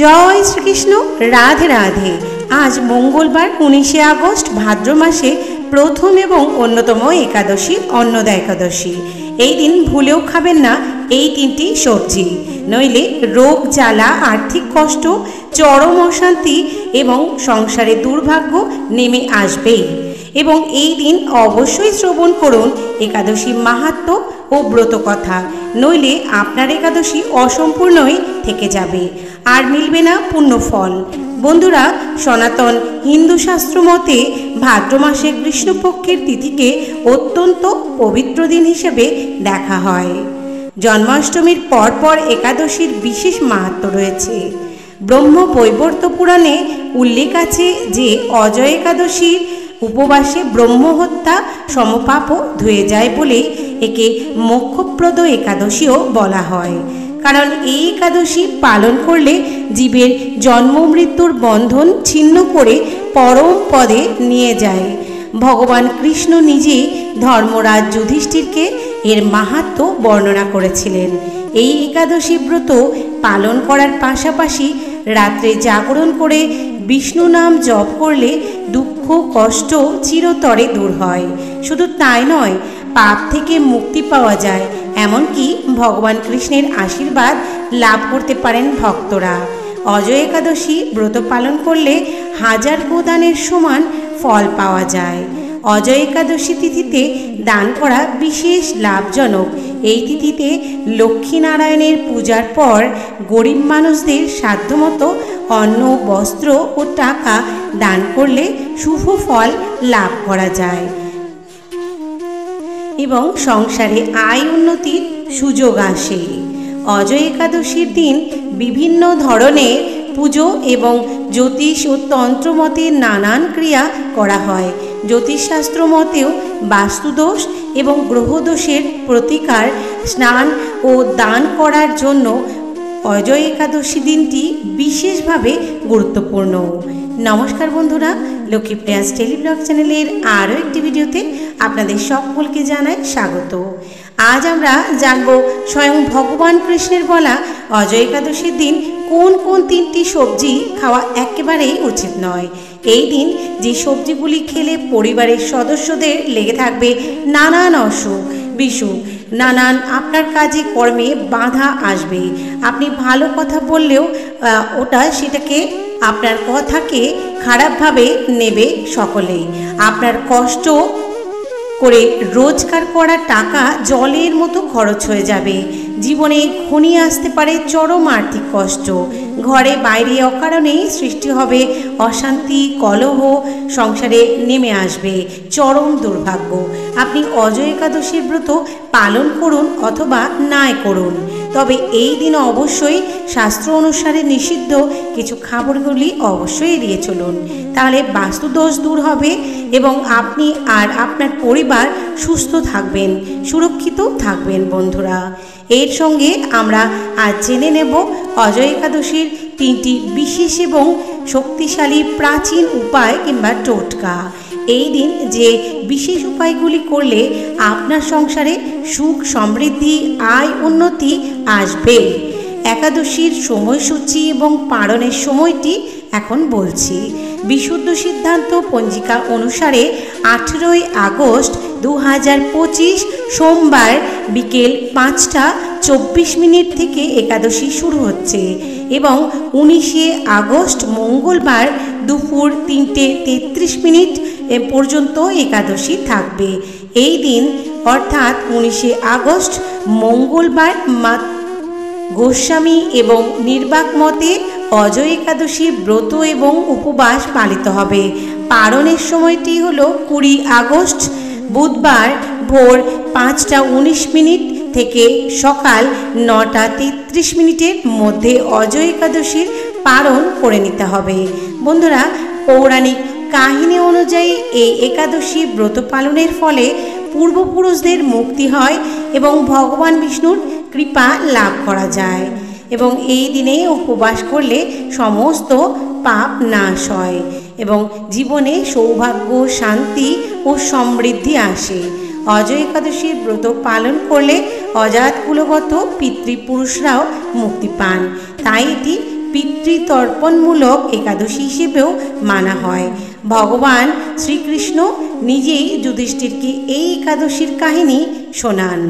জয় শ্রীকৃষ্ণ। রাধে রাধে। আজ মঙ্গলবার 19শে আগস্ট ভাদ্র মাসে প্রথম এবং অন্যতম একাদশী অন্নদা একাদশী। এই দিন ভুলেও খাবেন না এই তিনটি সবজি, নইলে রোগ জ্বালা, আর্থিক কষ্ট, চরম অশান্তি এবং সংসারে দুর্ভাগ্য নেমে আসবেই। এবং এই দিন অবশ্যই শ্রবণ করুন একাদশী মাহাত্ম্য ও ব্রত কথা, নইলে আপনার একাদশী অসম্পূর্ণই থেকে যাবে আর মিলবে না পুণ্যফল। বন্ধুরা, সনাতন হিন্দু শাস্ত্র মতে ভাদ্র মাসের কৃষ্ণপক্ষের তিথিকে অত্যন্ত পবিত্র দিন হিসেবে দেখা হয়। জন্মাষ্টমীর পরপর একাদশীর বিশেষ মাহাত্ম্য রয়েছে। ব্রহ্ম বৈবর্ত পুরাণে উল্লেখ আছে যে অজয় একাদশীর উপবাসে ব্রহ্মহত্যা সমপাপও ধুয়ে যায় বলে একে মোক্ষপ্রদ একাদশীও বলা হয়। কারণ এই একাদশী পালন করলে জীবের জন্ম মৃত্যুর বন্ধন ছিন্ন করে পরম পদে নিয়ে যায়। ভগবান কৃষ্ণ নিজেই ধর্মরাজ যুধিষ্ঠিরকে এর মাহাত্ম্য বর্ণনা করেছিলেন। এই একাদশী ব্রত পালন করার পাশাপাশি রাত্রে জাগরণ করে বিষ্ণু নাম জপ করলে দুঃখ কষ্ট চিরতরে দূর হয়। শুধু তাই নয়, পাপ থেকে মুক্তি পাওয়া যায়, এমনকি ভগবান কৃষ্ণের আশীর্বাদ লাভ করতে পারেন ভক্তরা। অজয় একাদশী ব্রত পালন করলে 1000 গোদানের সমান ফল পাওয়া যায়। অজয় একাদশী তিথিতে দান করা বিশেষ লাভজনক। এই তিথিতে লক্ষ্মীনারায়ণের পূজার পর গরিব মানুষদের সাধ্যমতো অন্ন, বস্ত্র ও টাকা দান করলে শুভ ফল লাভ করা যায় এবং সংসারে আয় উন্নতির সুযোগ আসে। অজয় একাদশীর দিন বিভিন্ন ধরনের পুজো এবং জ্যোতিষ ও তন্ত্রমতে নানান ক্রিয়া করা হয়। জ্যোতিষশাস্ত্র মতেও বাস্তুদোষ এবং গ্রহদোষের প্রতিকার, স্নান ও দান করার জন্য অজয় একাদশী দিনটি বিশেষভাবে গুরুত্বপূর্ণ। নমস্কার বন্ধুরা, লক্ষ্মীপ্রিয়াস টেলিব্লগ চ্যানেলের আরও একটি ভিডিওতে আপনাদের সকলকে জানাই স্বাগত। আজ আমরা জানব স্বয়ং ভগবান কৃষ্ণের বলা অজয় একাদশীর দিন কোন কোন 3টি সবজি খাওয়া একেবারেই উচিত নয়। এই দিন যে সবজিগুলি খেলে পরিবারের সদস্যদের লেগে থাকবে নানান অসুখ বিসুখ, নানান আপনার কাজে কর্মে বাধা আসবে। আপনি ভালো কথা বললেও সেটাকে আপনার কথাকে খারাপভাবে নেবে সকলেই। আপনার কষ্ট করে রোজগার করা টাকা জলের মতো খরচ হয়ে যাবে। জীবনে ঘনিয়ে আসতে পারে চরম আর্থিক কষ্ট। ঘরে বাইরে অকারণেই সৃষ্টি হবে অশান্তি, কলহ, সংসারে নেমে আসবে চরম দুর্ভাগ্য। আপনি অজয় একাদশীর ব্রত পালন করুন অথবা নাই করুন, তবে এই দিন অবশ্যই শাস্ত্র অনুসারে নিষিদ্ধ কিছু খাবারগুলি অবশ্যই এড়িয়ে চলুন। তাহলে বাস্তুদোষ দূর হবে এবং আপনি আর আপনার পরিবার সুস্থ থাকবেন, সুরক্ষিত থাকবেন। বন্ধুরা, এর সঙ্গে আমরা আজ জেনে নেব অজয় একাদশীর 3টি বিশেষ এবং শক্তিশালী প্রাচীন উপায় কিংবা টোটকা। এই দিন যে বিশেষ উপায়গুলি করলে আপনার সংসারে সুখ, সমৃদ্ধি, আয় উন্নতি আসবে। একাদশীর সময়সূচি এবং পালনের সময়টি এখন বলছি। বিশুদ্ধ সিদ্ধান্ত পঞ্জিকা অনুসারে 18ই আগস্ট 2025 সোমবার বিকেল 5টা 24 থেকে একাদশী শুরু হচ্ছে এবং 19শে আগস্ট মঙ্গলবার দুপুর 3:33 পর্যন্ত একাদশী থাকবে। এই দিন অর্থাৎ 19শে আগস্ট মঙ্গলবার গোস্বামী এবং নির্বাক মতে অজয় একাদশীর ব্রত এবং উপবাস পালিত হবে। পালনের সময়টি হলো 20 আগস্ট বুধবার ভোর 5টা 19 থেকে সকাল 9টা 33 মধ্যে অজয় একাদশীর পালন করে নিতে হবে। বন্ধুরা, পৌরাণিক কাহিনী অনুযায়ী এই একাদশী ব্রত পালনের ফলে পূর্বপুরুষদের মুক্তি হয় এবং ভগবান বিষ্ণুর কৃপা লাভ করা যায় এবং এই দিনে উপবাস করলে সমস্ত পাপ নাশ হয় এবং জীবনে সৌভাগ্য, শান্তি ও সমৃদ্ধি আসে। অজয় একাদশীর ব্রত পালন করলে অজাত কুলগত পিতৃপুরুষরাও মুক্তি পান, তাই এটি পিতৃতর্পণমূলক একাদশী হিসেবেও মানা হয়। ভগবান শ্রীকৃষ্ণ নিজেই যুধিষ্ঠিরকে এই একাদশীর কাহিনী শোনান।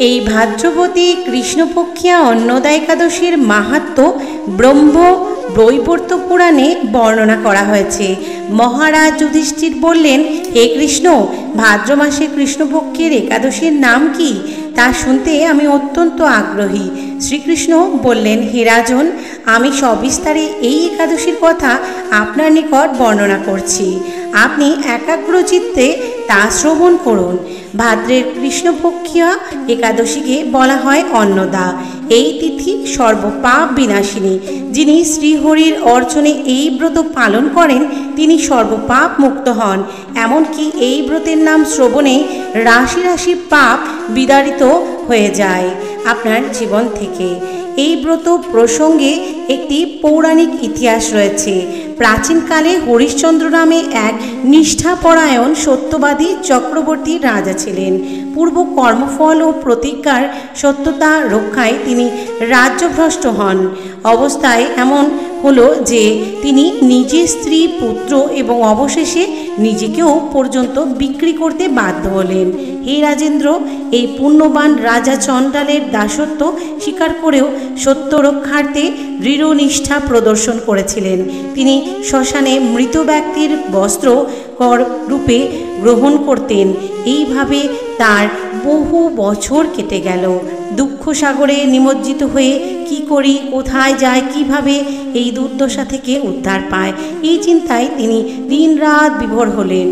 এই ভাদ্রবতী কৃষ্ণপক্ষিয়া অন্নদা একাদশীর মাহাত্ম্য ব্রহ্ম বৈবর্ত পুরাণে বর্ণনা করা হয়েছে। মহারাজ যুধিষ্ঠির বললেন, হে কৃষ্ণ, ভাদ্র মাসে কৃষ্ণপক্ষের একাদশীর নাম কি তা শুনতে আমি অত্যন্ত আগ্রহী। শ্রীকৃষ্ণ বললেন, হে রাজন, আমি সবিস্তারে এই একাদশীর কথা আপনার নিকট বর্ণনা করছি। আপনি একাগ্রচিত্তে তা শ্রবণ করুন। ভাদ্রের কৃষ্ণপক্ষিয়া একাদশীকে বলা হয় অন্নদা। এই তিথি সর্বপাপ বিনাশিনী। যিনি শ্রীহরির অর্চনে এই ব্রত পালন করেন তিনি সর্বপাপ মুক্ত হন। এমনকি এই ব্রতের নাম শ্রবণে রাশি রাশি পাপ বিদারিত হয়ে যায় আপনার জীবন থেকে। এই ব্রত প্রসঙ্গে একটি পৌরাণিক ইতিহাস রয়েছে। প্রাচীনকালে হরিশ্চন্দ্র নামে এক নিষ্ঠাপরায়ণ সত্যবাদী চক্রবর্তী রাজা ছিলেন। পূর্ব কর্মফল ও প্রতিজ্ঞার সত্যতা রক্ষায় তিনি রাজ্যভ্রষ্ট হন। অবস্থায় এমন হলো যে তিনি নিজের স্ত্রী, পুত্র এবং অবশেষে নিজেকেও পর্যন্ত বিক্রি করতে বাধ্য হলেন। হে রাজেন্দ্র, এই পুণ্যবান রাজা চণ্ডালের দাসত্ব স্বীকার করেও সত্য রক্ষার্থে দৃঢ় নিষ্ঠা প্রদর্শন করেছিলেন। তিনি শ্মশানে মৃত ব্যক্তির বস্ত্র কর রূপে গ্রহণ করতেন। এইভাবে তার বহু বছর কেটে গেল। দুঃখ সাগরে নিমজ্জিত হয়ে কি করি, কোথায় যায়, কিভাবে এই দুর্দশা থেকে উদ্ধার পায়, এই চিন্তায় তিনি দিন রাত বিভোর হলেন।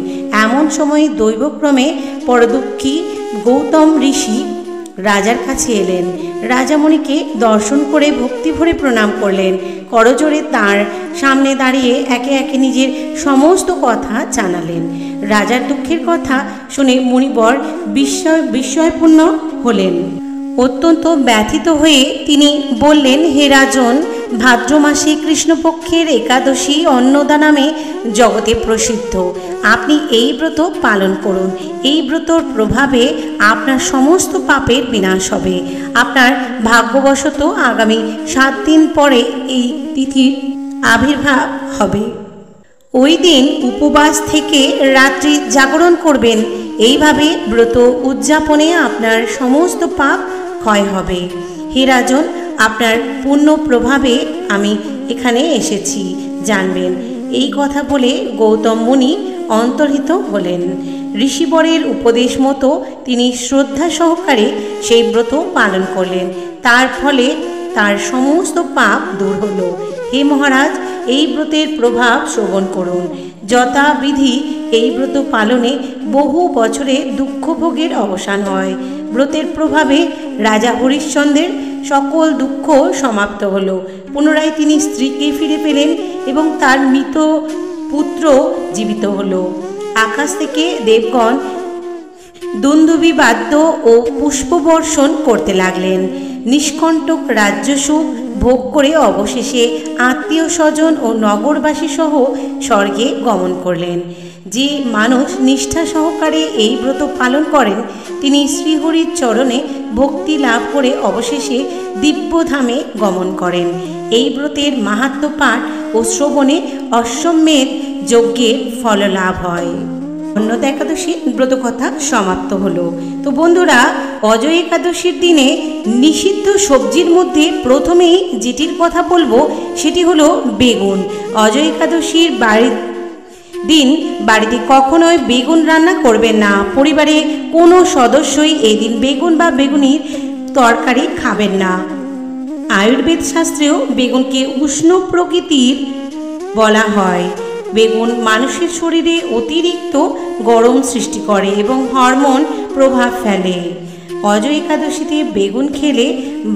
এমন সময় দৈবক্রমে পরদুঃখী গৌতম ঋষি রাজার কাছে এলেন। রাজামণিকে দর্শন করে ভক্তি ভরে প্রণাম করলেন। করজোড়ে তার সামনে দাঁড়িয়ে একে একে নিজের সমস্ত কথা জানালেন। রাজার দুঃখের কথা শুনে মুনিবর বিস্ময়পূর্ণ হলেন। অত্যন্ত ব্যথিত হয়ে তিনি বললেন, হে রাজন, ভাদ্র মাসে কৃষ্ণপক্ষের একাদশী অন্নদা নামে জগতে প্রসিদ্ধ। আপনি এই ব্রত পালন করুন। এই ব্রতর প্রভাবে আপনার সমস্ত পাপের বিনাশ হবে। আপনার ভাগ্যবশত আগামী 7 দিন পরে এই তিথির আবির্ভাব হবে। ওই দিন উপবাস থেকে রাত্রি জাগরণ করবেন। এইভাবে ব্রত উদযাপনে আপনার সমস্ত পাপ ক্ষয় হবে। হে রাজন, আপনার পুণ্য প্রভাবে আমি এখানে এসেছি, জানবেন। এই কথা বলে গৌতম মুনি অন্তর্হিত হলেন। ঋষিবরের উপদেশ মতো তিনি শ্রদ্ধা সহকারে সেই ব্রত পালন করলেন। তার ফলে তার সমস্ত পাপ দূর হল। হে মহারাজ, এই ব্রতের প্রভাব শ্রবণ করুন। যথাবিধি এই ব্রত পালনে বহু বছরে দুঃখভোগের অবসান হয়। ব্রতের প্রভাবে রাজা হরিশ্চন্দ্রের সকল দুঃখ সমাপ্ত হল। পুনরায় তিনি স্ত্রীকে ফিরে পেলেন এবং তার মৃত পুত্র জীবিত হল। আকাশ থেকে দেবগণ দুন্দুভি বাদ্য ও পুষ্পবর্ষণ করতে লাগলেন। নিষ্কণ্টক রাজ্যসুখ ভোগ করে অবশেষে আত্মীয় স্বজন ও নগরবাসী সহ স্বর্গে গমন করলেন। যে মানুষ নিষ্ঠা সহকারে এই ব্রত পালন করেন তিনি শ্রীহরির চরণে ভক্তি লাভ করে অবশেষে দিব্যধামে গমন করেন। এই ব্রতের মাহাত্ম্য পাঠ ও শ্রবণে অশ্বমেধ যজ্ঞের ফল লাভ হয়। অন্নদা একাদশীর ব্রতকথা সমাপ্ত হলো। তো বন্ধুরা, অজয় একাদশীর দিনে নিষিদ্ধ সবজির মধ্যে প্রথমেই যেটির কথা বলবো সেটি হলো বেগুন। অজয় একাদশীর দিন বাড়িতে কখনোই বেগুন রান্না করবেন না। পরিবারে কোনো সদস্যই এই দিন বেগুন বা বেগুনির তরকারি খাবেন না। আয়ুর্বেদ শাস্ত্রেও বেগুনকে উষ্ণ প্রকৃতির বলা হয়। বেগুন মানুষের শরীরে অতিরিক্ত গরম সৃষ্টি করে এবং হরমোন প্রভাব ফেলে। অজয় একাদশীতে বেগুন খেলে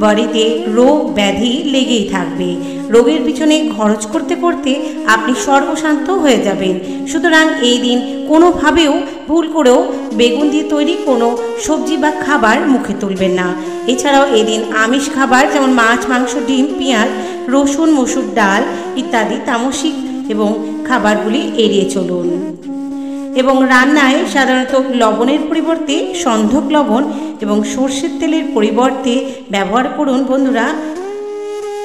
বাড়িতে রোগ ব্যাধি লেগেই থাকবে। রোগের পিছনে খরচ করতে করতে আপনি সর্বশান্ত হয়ে যাবেন। সুতরাং এই দিন কোনোভাবেও ভুল করেও বেগুন দিয়ে তৈরি কোনো সবজি বা খাবার মুখে তুলবেন না। এছাড়াও এই দিন আমিষ খাবার যেমন মাছ, মাংস, ডিম, পেঁয়াজ, রসুন, মসুর ডাল ইত্যাদি তামসিক এবং খাবারগুলি এড়িয়ে চলুন। এবং রান্নায় সাধারণত লবণের পরিবর্তে সন্ধক লবণ এবং সর্ষের তেলের পরিবর্তে ব্যবহার করুন বন্ধুরা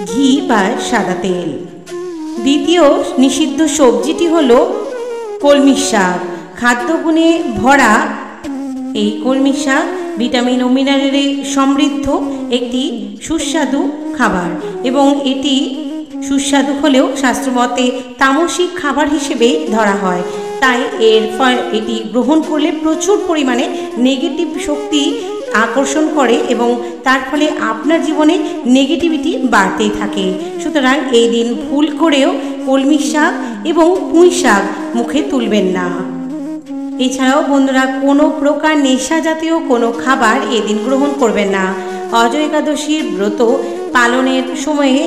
ঘি বা সাদা তেল। দ্বিতীয় নিষিদ্ধ সবজিটি হলো কলমি শাক। খাদ্যগুণে ভরা এই কলমি শাক ভিটামিন ও মিনারেলে সমৃদ্ধ একটি সুস্বাদু খাবার এবং এটি সুস্বাদু হলেও শাস্ত্রমতে তামসিক খাবার হিসেবেই ধরা হয়। তাই এর ফল এটি গ্রহণ করলে প্রচুর পরিমাণে নেগেটিভ শক্তি আকর্ষণ করে এবং তার ফলে আপনার জীবনে নেগেটিভিটি বাড়তেই থাকে। সুতরাং এই দিন ভুল করেও কলমি শাক এবং পুঁই শাক মুখে তুলবেন না। এছাড়াও বন্ধুরা কোনো প্রকার নেশা জাতীয় কোনো খাবার এদিন গ্রহণ করবেন না। অজয় একাদশীর ব্রত পালনের সময়ে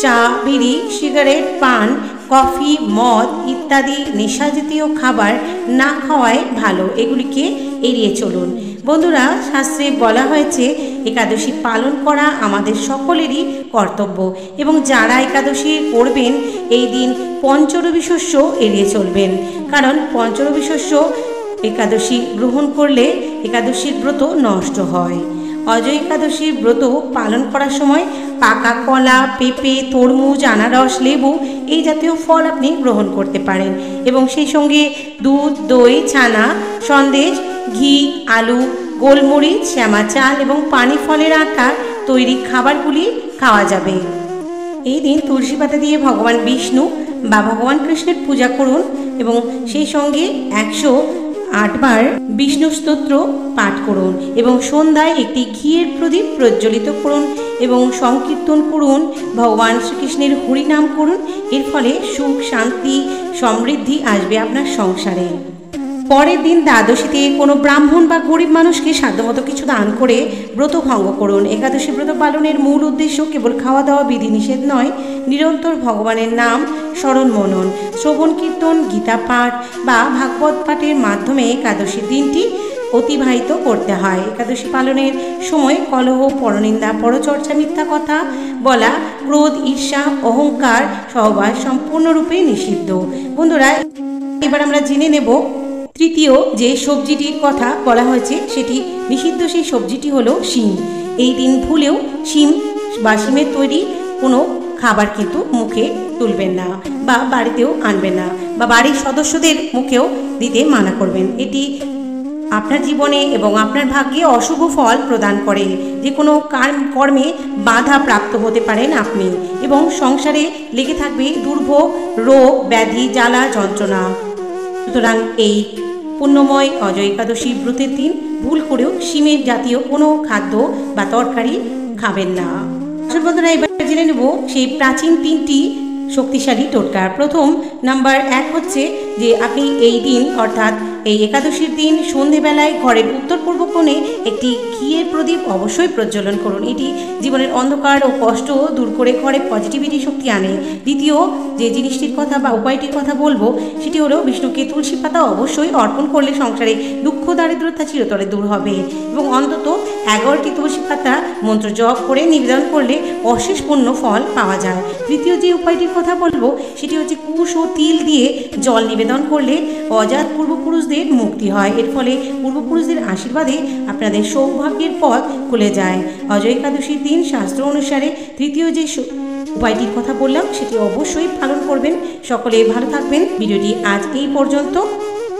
চা, বিড়ি, সিগারেট, পান, কফি, মদ ইত্যাদি নেশাজাতীয় খাবার না খাওয়াই ভালো। এগুলিকে এড়িয়ে চলুন। বন্ধুরা, শাস্ত্রে বলা হয়েছে একাদশী পালন করা আমাদের সকলেরই কর্তব্য এবং যারা একাদশী করবেন এই দিন পঞ্চরবি শস্য এড়িয়ে চলবেন, কারণ পঞ্চরবি শস্য একাদশী গ্রহণ করলে একাদশীর ব্রত নষ্ট হয়। অজয় একাদশীর ব্রত পালন করার সময় পাকা কলা, পেঁপে, তরমুজ, আনারস, লেবু এই জাতীয় ফল আপনি গ্রহণ করতে পারেন এবং সেই সঙ্গে দুধ, দই, ছানা, সন্দেশ, ঘি, আলু, গোলমরিচ, শ্যামা চাল এবং পানি ফলের আটা তৈরি খাবারগুলি খাওয়া যাবে। এই দিন তুলসী পাতা দিয়ে ভগবান বিষ্ণু বা ভগবান কৃষ্ণের পূজা করুন এবং সেই সঙ্গে 108 বার বিষ্ণু স্তোত্র পাঠ করুন এবং সন্ধ্যায় একটি ঘিয়ের প্রদীপ প্রজ্বলিত করুন এবং সংকীর্তন করুন, ভগবান শ্রীকৃষ্ণের হরিনাম করুন। এর ফলে সুখ, শান্তি, সমৃদ্ধি আসবে আপনার সংসারে। পরের দিন দ্বাদশীতে কোনো ব্রাহ্মণ বা গরিব মানুষকে সাধ্যমতো কিছু দান করে ব্রত ভঙ্গ করুন। একাদশী ব্রত পালনের মূল উদ্দেশ্য কেবল খাওয়া দাওয়া বিধিনিষেধ নয়, নিরন্তর ভগবানের নাম স্মরণ, মনন, শ্রবণ, কীর্তন, গীতা পাঠ বা ভাগবত পাঠের মাধ্যমে একাদশীর দিনটি অতিবাহিত করতে হয়। একাদশী পালনের সময় কলহ, পরনিন্দা, পরচর্চা, মিথ্যা কথা বলা, ক্রোধ, ঈর্ষা, অহংকার সহবাস সম্পূর্ণরূপে নিষিদ্ধ। বন্ধুরা, এবার আমরা জেনে নেব তৃতীয় যে সবজিটির কথা বলা হয়েছে সেটি নিষিদ্ধ। সেই সবজিটি হলো শিম। এই দিন ভুলেও শিম বা শিমের তৈরি কোনো খাবার কিন্তু মুখে তুলবেন না বা বাড়িতেও আনবেন না বা বাড়ির সদস্যদের মুখেও দিতে মানা করবেন। এটি আপনার জীবনে এবং আপনার ভাগ্যে অশুভ ফল প্রদান করে। যে কোনো কর্মে বাধা প্রাপ্ত হতে পারেন আপনি এবং সংসারে লেগে থাকবে দুর্ভোগ, রোগ, ব্যাধি, জ্বালা, যন্ত্রণা। সুতরাং এই পুণ্যময় অজয় একাদশী ব্রতের দিন ভুল করেও শিমের জাতীয় কোনো খাদ্য বা তরকারি খাবেন না। আসল বন্ধুরা, এবার জেনে নেব সেই প্রাচীন 3টি শক্তিশালী টোটকা। প্রথম নাম্বার 1 হচ্ছে যে আপনি এই দিন অর্থাৎ এই একাদশীর দিন সন্ধেবেলায় ঘরের উত্তর পূর্ব কোণে একটি ঘিয়ের প্রদীপ অবশ্যই প্রজ্বলন করুন। এটি জীবনের অন্ধকার ও কষ্ট দূর করে ঘরে পজিটিভিটি শক্তি আনে। দ্বিতীয় যে জিনিসটির কথা বা উপায়টির কথা বলবো সেটি হলো বিষ্ণুকে তুলসী পাতা অবশ্যই অর্পণ করলে সংসারে দুঃখ, দারিদ্রতা চিরতরে দূর হবে এবং অন্তত 11টি তুলসী পাতা মন্ত্র জপ করে নিবেদন করলে অশেষ পুণ্য ফল পাওয়া যায়। তৃতীয় যে উপায়টির কথা বলবো সেটি হচ্ছে কুশ ও তিল দিয়ে জল নিবেদন করলে অজাত পূর্বপুরুষদের মুক্তি হয়। এর ফলে পূর্বপুরুষদের আশীর্বাদে আপনাদের সৌভাগ্যের পথ খুলে যায়। অজয় একাদশীর দিন শাস্ত্র অনুসারে তৃতীয় যে উপায়টির কথা বললাম সেটি অবশ্যই পালন করবেন। সকলে ভালো থাকবেন। ভিডিওটি আজ এই পর্যন্ত।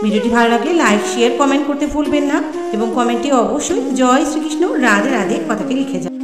ভিডিওটি ভালো লাগলে লাইক, শেয়ার, কমেন্ট করতে ভুলবেন না এবং কমেন্টে অবশ্যই জয় শ্রীকৃষ্ণ, রাধে রাধে কথাটি লিখে যান।